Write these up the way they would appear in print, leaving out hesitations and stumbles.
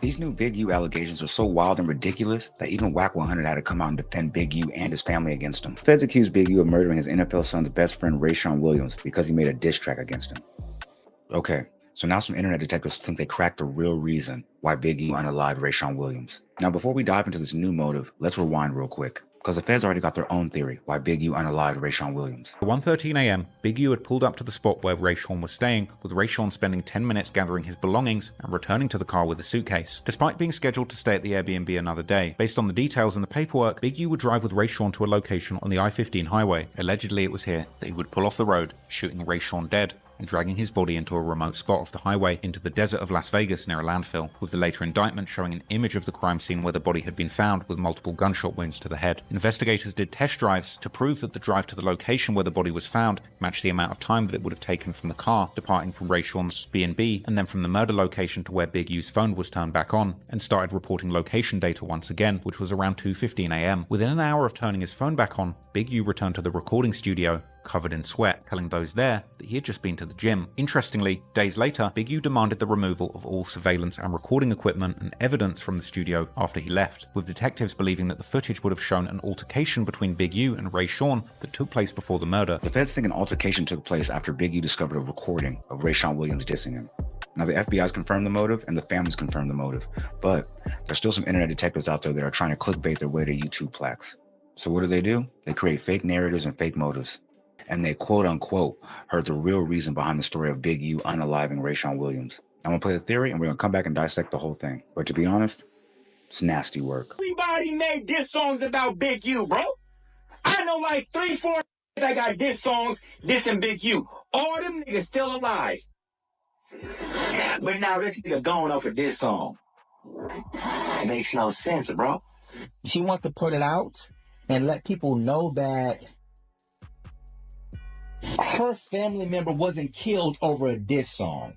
These new Big U allegations are so wild and ridiculous that even Wack 100 had to come out and defend Big U and his family against him. Feds accused Big U of murdering his NFL son's best friend Rayshawn Williams because he made a diss track against him. Okay, so now some internet detectives think they cracked the real reason why Big U unalived Rayshawn Williams. Now before we dive into this new motive, let's rewind real quick, because the feds already got their own theory why Big U unalived Rayshawn Williams. At 1:13 a.m, Big U had pulled up to the spot where Rayshawn was staying, with Rayshawn spending 10 minutes gathering his belongings and returning to the car with a suitcase. Despite being scheduled to stay at the Airbnb another day, based on the details in the paperwork, Big U would drive with Rayshawn to a location on the I-15 highway. Allegedly it was here that he would pull off the road, shooting Rayshawn dead, and dragging his body into a remote spot off the highway into the desert of Las Vegas near a landfill, with the later indictment showing an image of the crime scene where the body had been found with multiple gunshot wounds to the head. Investigators did test drives to prove that the drive to the location where the body was found matched the amount of time that it would have taken from the car departing from Rayshawn's B&B and then from the murder location to where Big U's phone was turned back on, and started reporting location data once again, which was around 2:15 a.m. Within an hour of turning his phone back on, Big U returned to the recording studio covered in sweat, telling those there that he had just been to the gym. Interestingly, days later, Big U demanded the removal of all surveillance and recording equipment and evidence from the studio after he left, with detectives believing that the footage would have shown an altercation between Big U and Rayshawn that took place before the murder. The feds think an altercation took place after Big U discovered a recording of Rayshawn Williams dissing him. Now the FBI's confirmed the motive and the families confirmed the motive, but there's still some internet detectives out there that are trying to clickbait their way to YouTube plaques. So what do? They create fake narratives and fake motives. And they quote-unquote heard the real reason behind the story of Big U unaliving Rayshawn Williams. I'm gonna play the theory and we're gonna come back and dissect the whole thing. But to be honest, it's nasty work. Everybody made diss songs about Big U, bro. I know like 3-4 that got diss songs dissing Big U. All them niggas still alive. But now this nigga going off a diss song. It makes no sense, bro. She wants to put it out and let people know that her family member wasn't killed over a diss song.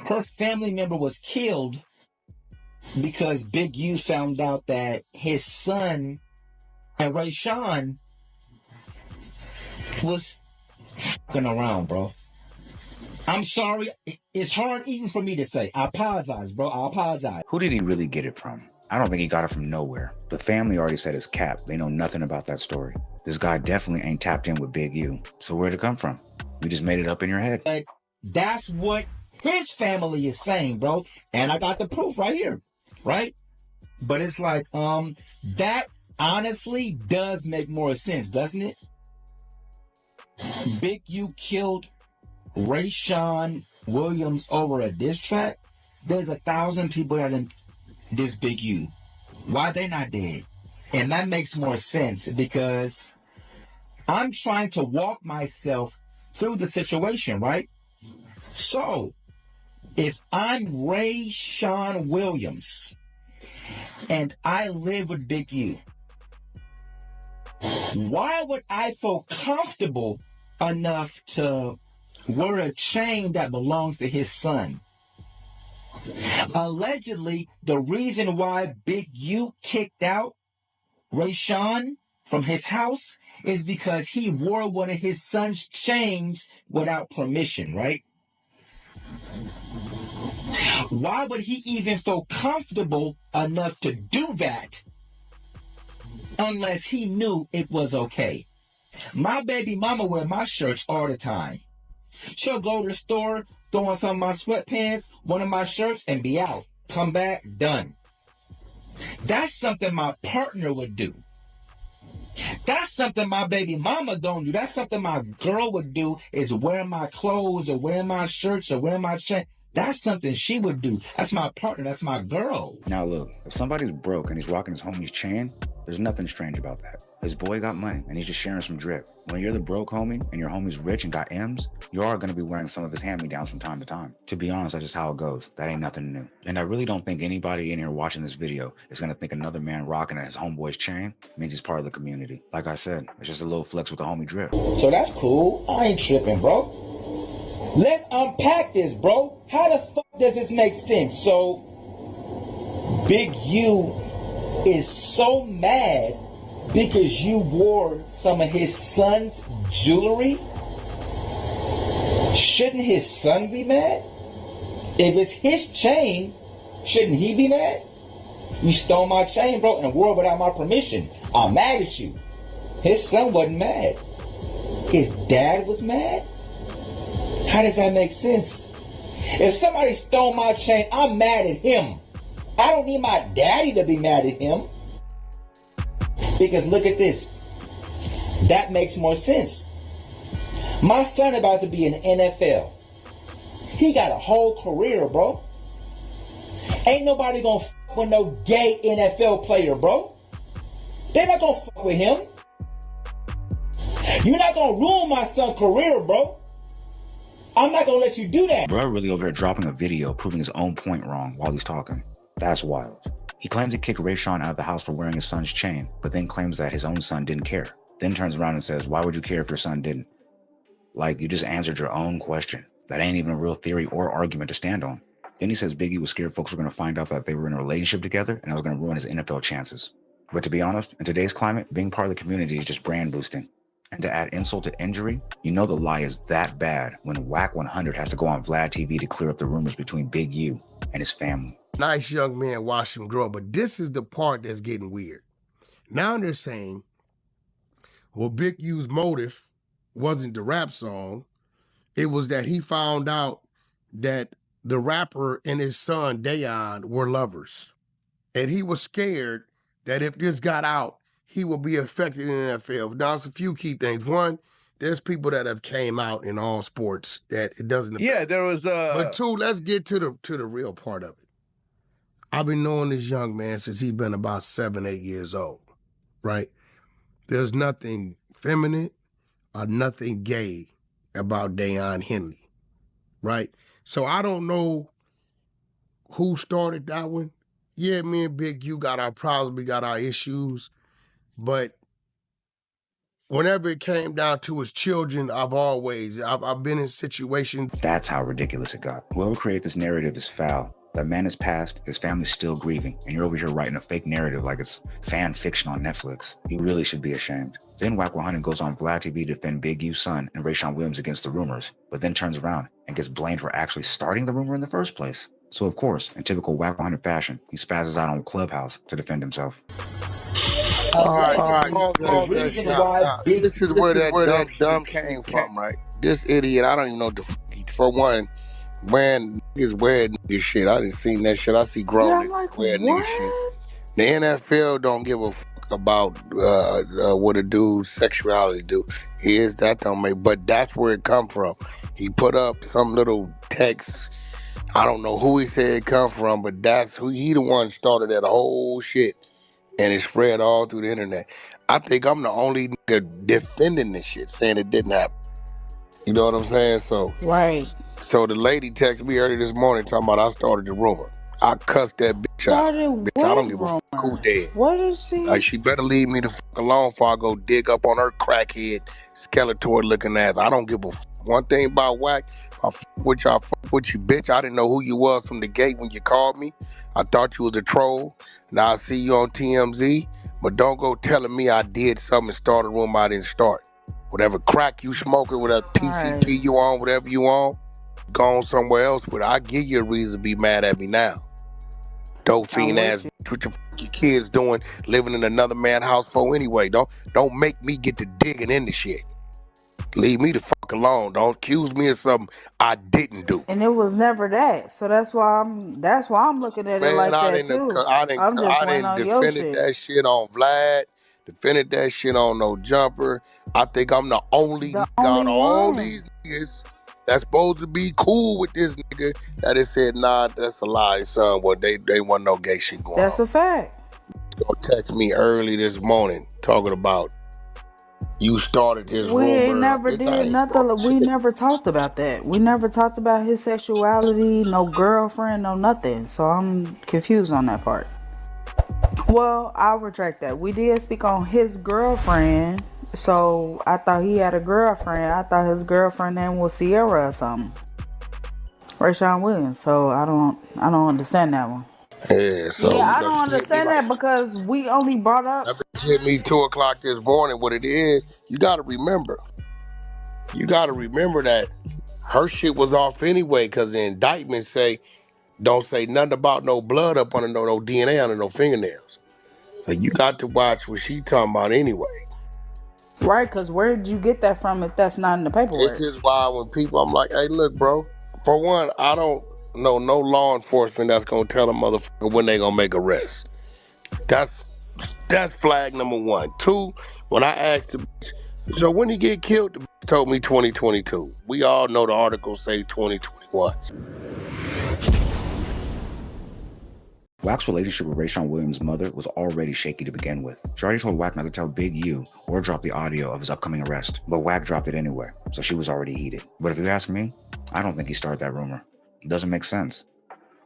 Her family member was killed because Big U found out that his son and Rayshawn was f***ing around, bro. I'm sorry. It's hard even for me to say. I apologize, bro. I apologize. Who did he really get it from? I don't think he got it from nowhere. The family already said it's cap. They know nothing about that story. This guy definitely ain't tapped in with Big U. So where'd it come from? You just made it up in your head. But that's what his family is saying, bro. And I got the proof right here, right? But it's like, that honestly does make more sense, doesn't it? Big U killed Rayshawn Williams over a diss track. There's 1,000 people that didn't diss Big U. Why they not dead? And that makes more sense because I'm trying to walk myself through the situation, right? So, if I'm Rayshawn Williams and I live with Big U, why would I feel comfortable enough to wear a chain that belongs to his son? Allegedly, the reason why Big U kicked out Rayshawn from his house is because he wore one of his son's chains without permission, right? Why would he even feel comfortable enough to do that unless he knew it was okay? My baby mama wear my shirts all the time. She'll go to the store, throw on some of my sweatpants, one of my shirts, and be out. Come back, done. That's something my partner would do. That's something my baby mama don't do. That's something my girl would do, is wear my clothes or wear my shirts or wear my chain. That's something she would do. That's my partner. That's my girl. Now look, if somebody's broke and he's rocking his homie's chain, there's nothing strange about that. His boy got money and he's just sharing some drip. When you're the broke homie and your homie's rich and got M's, you are going to be wearing some of his hand-me-downs from time to time. To be honest, that's just how it goes. That ain't nothing new. And I really don't think anybody in here watching this video is going to think another man rocking at his homeboy's chain means he's part of the community. Like I said, it's just a little flex with the homie drip. So that's cool. I ain't tripping, bro. Let's unpack this, bro. How the fuck does this make sense? So, Big U is so mad because you wore some of his son's jewelry? Shouldn't his son be mad? If it's his chain, Shouldn't he be mad? You stole my chain, bro, in a world without my permission. I'm mad at you. His son wasn't mad. His dad was mad? How does that make sense? If somebody stole my chain, I'm mad at him. I don't need my daddy to be mad at him. Because look at this. That makes more sense. My son about to be in the NFL. He got a whole career, bro. Ain't nobody gonna fuck with no gay NFL player, bro. They're not gonna fuck with him. You're not gonna ruin my son's career, bro. I'm not gonna let you do that. Bro really over here dropping a video proving his own point wrong while he's talking. That's wild. He claims to kick Rayshawn out of the house for wearing his son's chain, but then claims that his own son didn't care. Then turns around and says, why would you care if your son didn't? Like, you just answered your own question. That ain't even a real theory or argument to stand on. Then he says Biggie was scared folks were going to find out that they were in a relationship together and it was going to ruin his NFL chances. But to be honest, in today's climate, being part of the community is just brand boosting. And to add insult to injury, you know the lie is that bad when Wack 100 has to go on Vlad TV to clear up the rumors between Big U and his family. Nice young man, watch him grow, but this is the part that's getting weird. Now they're saying, well, Big U's motive wasn't the rap song. It was that he found out that the rapper and his son, Dayon, were lovers. And he was scared that if this got out, he would be affected in the NFL. Now, it's a few key things. One, there's people that have came out in all sports that it doesn't affect. Yeah, there was But two, let's get to the real part of it. I've been knowing this young man since he's been about 7, 8 years old, right? There's nothing feminine or nothing gay about Dayon Henley, right? So I don't know who started that one. Yeah, me and Big U got our problems, we got our issues, but whenever it came down to his children, I've been in situations. That's how ridiculous it got. Whoever created this narrative is foul. That man is passed, his family's still grieving, and you're over here writing a fake narrative like it's fan fiction on Netflix. You really should be ashamed. Then Wack 100 goes on Vlad TV to defend Big U's son and Rayshawn Williams against the rumors, but then turns around and gets blamed for actually starting the rumor in the first place. So of course, in typical Wack 100 fashion, he spazzes out on Clubhouse to defend himself. All right. This is where that dumb came from, right? This idiot, I don't even know the for one, wearing nigga shit. I didn't see that shit. I see grown niggas wearing nigga shit. The NFL don't give a fuck about what a dude's sexuality do. That don't make, but that's where it come from. He put up some little text. I don't know who he said it come from, but that's who he the one started that whole shit, and it spread all through the internet. I think I'm the only nigga defending this shit, saying it didn't happen. You know what I'm saying? So Right. So the lady texted me early this morning talking about I started the rumor. I cussed that bitch out. Bitch, I don't give a fuck who dead. What is she? Like, she better leave me the fuck alone before I go dig up on her crackhead, Skeletor looking ass. I don't give a fuck. One thing about Wack, I fuck with you, bitch. I didn't know who you was from the gate when you called me. I thought you was a troll. Now I see you on TMZ, but don't go telling me I did something and started a rumor I didn't start. Whatever crack you smoking, whatever PCP you on, whatever you on, go on somewhere else. But I give you a reason to be mad at me now. Dope fiend ass, what your kids doing, living in another man's house for anyway. Don't make me get to digging into shit. Leave me the fuck alone. Don't accuse me of something I didn't do. And it was never that. So that's why I'm looking at it like that too. I didn't defend that shit on Vlad. Defended that shit on no jumper. I think I'm the only nigga out of all these niggas that's supposed to be cool with this nigga that has said, nah, that's a lie, son. Well, they want no gay shit going on. That's a fact. Gonna text me early this morning talking about you started this rumor. We ain't never did nothing. We never talked about that. We never talked about his sexuality, no girlfriend, no nothing. So I'm confused on that part. Well, I'll retract that. We did speak on his girlfriend. So I thought he had a girlfriend. I thought his girlfriend name was Sierra or something. Rayshawn Williams. So I don't understand that one. Yeah, I don't understand that because we only brought up. That bitch hit me 2:00 this morning. What it is, you gotta remember that her shit was off anyway, because the indictment say Don't say nothing about no blood up under no DNA under no fingernails. So you got to watch what she talking about anyway. Right, because where did you get that from if that's not in the This paperwork? is why when people, I'm like, hey, look, bro. For one, I don't know no law enforcement that's gonna tell a motherfucker when they gonna make arrests. That's flag number one. Two, when I asked the bitch, so when he get killed, the bitch told me 2022. We all know the articles say 2021. Wack's relationship with Rayshawn Williams' mother was already shaky to begin with. She already told Wack not to tell Big U or drop the audio of his upcoming arrest, but Wack dropped it anyway, so she was already heated. But if you ask me, I don't think he started that rumor. It doesn't make sense.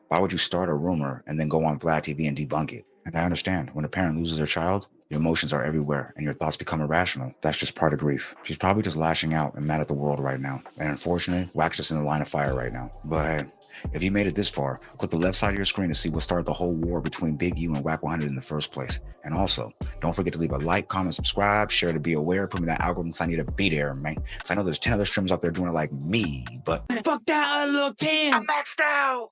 Why would you start a rumor and then go on Vlad TV and debunk it? And I understand, when a parent loses their child, your emotions are everywhere and your thoughts become irrational. That's just part of grief. She's probably just lashing out and mad at the world right now. And unfortunately, Wack's just in the line of fire right now. But hey, if you made it this far, click the left side of your screen to see what started the whole war between Big U and Wack 100 in the first place. And also, don't forget to leave a like, comment, subscribe, share to be aware, put me in that algorithm because I need to be there, man. Because I know there's 10 other streamers out there doing it like me, but Fuck that little 10. I'm maxed out.